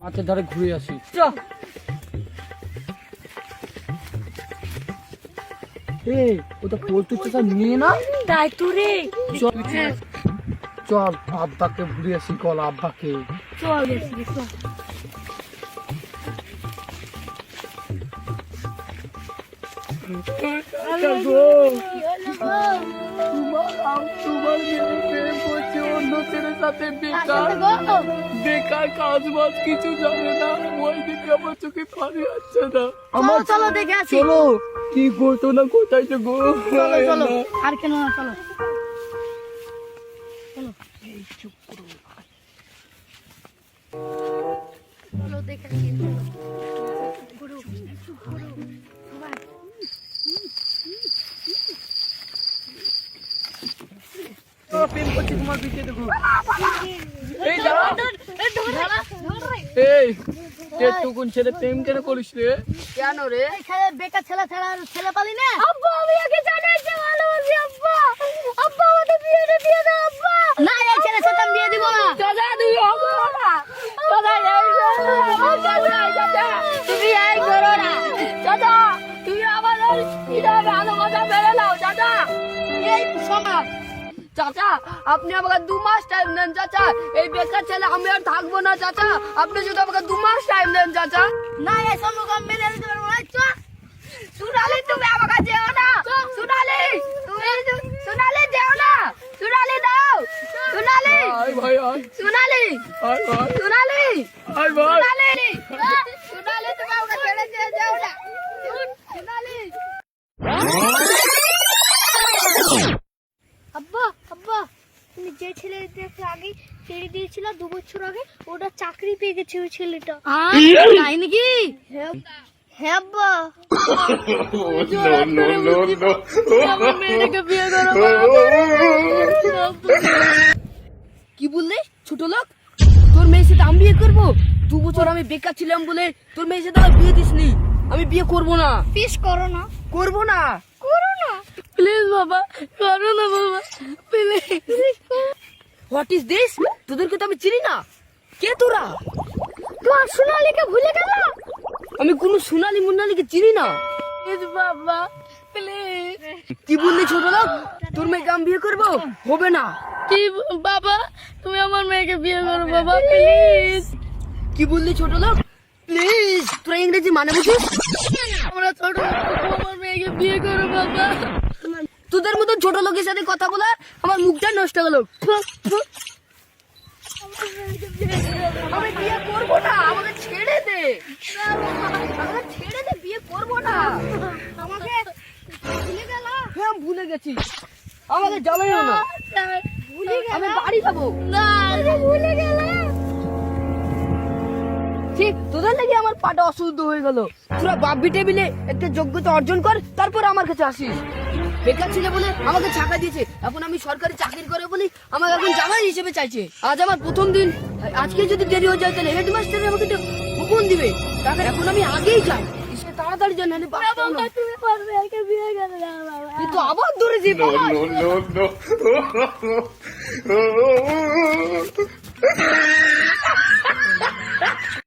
মাঠের ধারে ঘুরে আসি। ওটা পোল্ট্রি চাষা নিয়ে না তাই তো রে। চল আব্বাকে ঘুরে আসি, কল আব্বাকে। চল বেকার কাজ বাজ কিছু জানে না, ওই দিকে আমার চোখে পানি আসছে না। আমার চলো দেখে আসি। চলো কি ঘটনা কোথায় গো। চলো আর কেন না, চলো চলো দেখে আসি। প্রেম করছি তোমার দিকে দেখো। টুকুন ছেলে প্রেম কেন করিস রে? কেন রে? বেকার ছেলে ছাড়া আর ছেলে পালি না। আব্বা আমি আগে জানাইতে ভালোবাসি। আব্বা আব্বা আমাকে বিয়ে দিয়ে দাও আব্বা। না এই ছেলের সাথে আমি বিয়ে দিব না। দাদা তুই হবে না। দাদা তুমি এই করো না। দাদা তুমি আমাদের এটা ভালোবাসা মেনে নাও। দাদা এই শোনা চাচা, আপনি আমাকে 2 মাস টাইম দেন চাচা। এই বেকার ছেলে আমি আর থাকবো না চাচা। আপনি যদি আমাকে 2 মাস টাইম দেন চাচা। না এই সম্পর্ক আমি মেনে নিতে পারবো না। সোনালি তুমি আমাকে যেও না। সোনালি তুমি সোনালি যেও না। সোনালি দাও। সোনালি আয় ভাই আয়। সোনালি আয় ভাই সোনালি আয় ভাই। সোনালি সোনালি তুমি আমাকে ছেড়ে দিয়ে যাও না। সোনালি আব্বা আব্বা তুমি যে ছেলেটাকে আগে ছেড়ে দিয়েছিল 2 বছর আগে, ওটা চাকরি পেয়ে গেছে ওই ছেলেটা। তাই নাকি? হ্যাঁ আব্বা। আমার মেয়েটাকে বিয়ে করো। কি বললে ছোট লোক? তোর মেয়ের সাথে আমি বিয়ে করবো? 2 বছর আমি বেকার ছিলাম বলে তোর মেয়ের সাথে আমার বিয়ে দিসনি। আমি বিয়ে করবো না। প্লিজ করো না। করবো না। করো না প্লিজ বাবা, করো না বাবা প্লিজ। What is this? তোদেরকে তো আমি চিনি না। কে তোরা? তোমার সোনালীকে ভুলে গেল? আমি কোন সোনালী মুন্নালীকে চিনি না। প্লিজ বাবা প্লিজ। কি বললি ছোট লোক? তোর মেয়েকে আমি বিয়ে করবো? হবে না। কি বাবা তুমি আমার মেয়েকে বিয়ে করো বাবা প্লিজ। কি বললি ছোট লোক? প্লিজ। তোরা ইংরেজি মানে বুঝিস? আমরা ছোট লোক, আমার মেয়েকে বিয়ে করো বাবা। তোদের মতো ছোট লোকের সাথে কথা বলা আমার মুখটা নষ্ট হলো। আমি বিয়ে করবো না, আমাকে ছেড়ে দে। আমাকে ছেড়ে দে, বিয়ে করবো না। আমাকে ভুলে গেল? হ্যাঁ ভুলে গেছি। আমাকে যাবেও না। ভুলে গেল? আমি বাড়ি যাবো না। ভুলে গেল? ঠিক তোদের লেগে আমার পাটা অশুদ্ধ হয়ে গেল। তোরা বাপ্পি টেবিলে একটা যোগ্যতা অর্জন কর, তারপর আমার কাছে আসিস। বেকার ছিল বলে আমাকে ছাকা দিয়েছে, এখন আমি সরকারি চাকরি করে বলি আমাকে এখন জামাই হিসেবে চাইছে। আজ আমার প্রথম দিন, আজকে যদি দেরি হয়ে যায় তাহলে হেডমাস্টার আমাকে হুকুম দিবে। তাহলে এখন আমি আগেই চাই, তাড়াতাড়ি জানি কিন্তু আবার ধরে যে no.